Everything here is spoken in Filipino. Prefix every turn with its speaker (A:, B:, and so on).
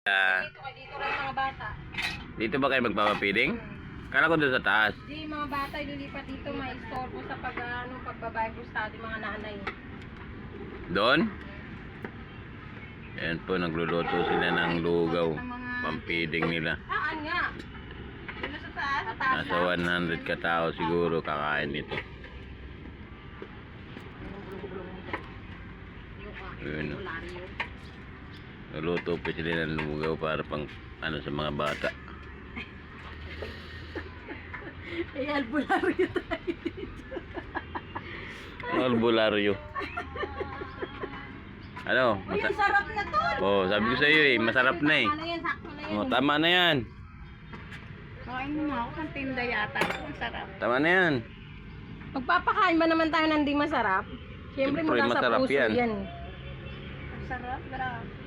A: Dito rin mga bata.
B: Dito ba kayo magpapapiling? Kala ko doon sa taas.
A: Di mga bata ililipat dito, may istorbo sa pagbabayad study mga nanay.
B: Doon? Ayan po, nagluluto sila ng lugaw. Pampiling nila.
A: Saan nga? Dito sa taas? Sa taas
B: Nasa 100 katao siguro kakain nito. Ayun o. Naluto pa sila ng lugaw para pang ano sa mga bata.
A: Eh, albularyo tayo dito.
B: Albularyo. Ano?
A: Uy, ang sarap na to!
B: Oh, sabi ko sa iyo eh, masarap na eh.
A: Ano yan, sakto na yan.
B: Oh, tama na yan.
A: Kain mo ako ng tinda yata. Ang sarap.
B: Tama na yan.
A: Magpapakain ba naman tayo ng di masarap? Siyempre
B: Siyempre,
A: mula sa
B: masarap
A: puso
B: yan.
A: yan. Ang sarap, grabe.